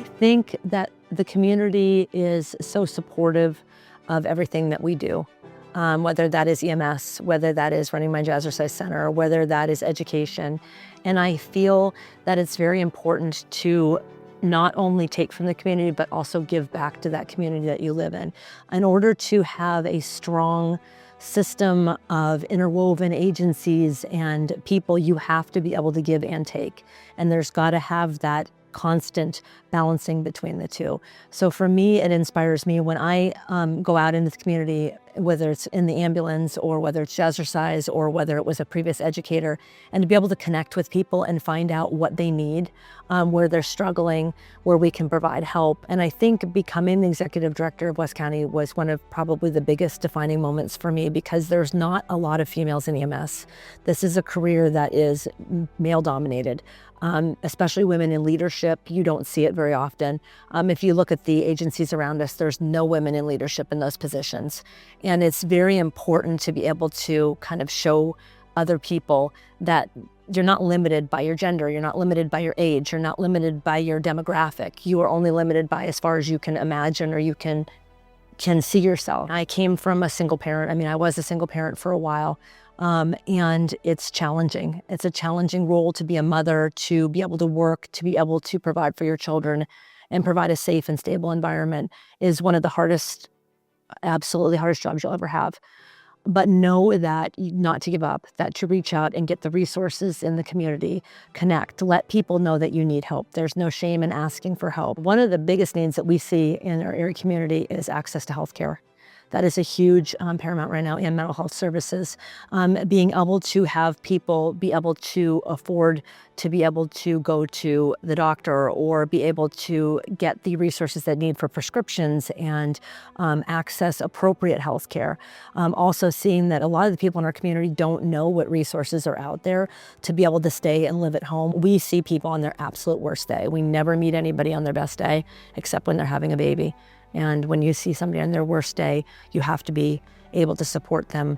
I think that the community is so supportive of everything that we do, whether that is EMS, whether that is running my jazzercise center, whether that is education. And I feel that it's very important to not only take from the community, but also give back to that community that you live in order to have a strong system of interwoven agencies and people. You have to be able to give and take, and there's got to have that constant balancing between the two. So for me, it inspires me when I go out into the community, whether it's in the ambulance or whether it's jazzercise or whether it was a previous educator, and to be able to connect with people and find out what they need, where they're struggling, where we can provide help. And I think becoming the executive director of West County was one of probably the biggest defining moments for me, because there's not a lot of females in EMS. This is a career that is male dominated. Especially women in leadership, you don't see it very often. If you look at the agencies around us, there's no women in leadership in those positions. And it's very important to be able to kind of show other people that you're not limited by your gender, you're not limited by your age, you're not limited by your demographic. You are only limited by as far as you can imagine or you can see yourself. I came from a single parent. I mean, I was a single parent for a while. And it's challenging. It's a challenging role to be a mother, to be able to work, to be able to provide for your children and provide a safe and stable environment is one of the hardest, absolutely hardest jobs you'll ever have. But know that not to give up, that to reach out and get the resources in the community, connect, let people know that you need help. There's no shame in asking for help. One of the biggest needs that we see in our area community is access to healthcare. That is a huge paramount right now in mental health services. Being able to have people be able to afford to be able to go to the doctor or be able to get the resources that need for prescriptions and access appropriate health care. Also seeing that a lot of the people in our community don't know what resources are out there to be able to stay and live at home. We see people on their absolute worst day. We never meet anybody on their best day except when they're having a baby. And when you see somebody on their worst day, you have to be able to support them,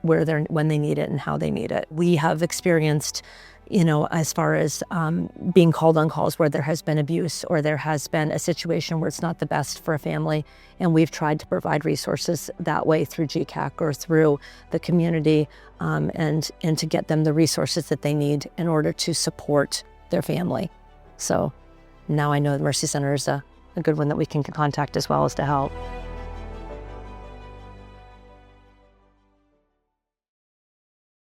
when they need it and how they need it. We have experienced, as far as being called on calls where there has been abuse or there has been a situation where it's not the best for a family. And we've tried to provide resources that way through GCAC or through the community and to get them the resources that they need in order to support their family. So now I know the Mercy Center is a good one that we can contact as well as to help.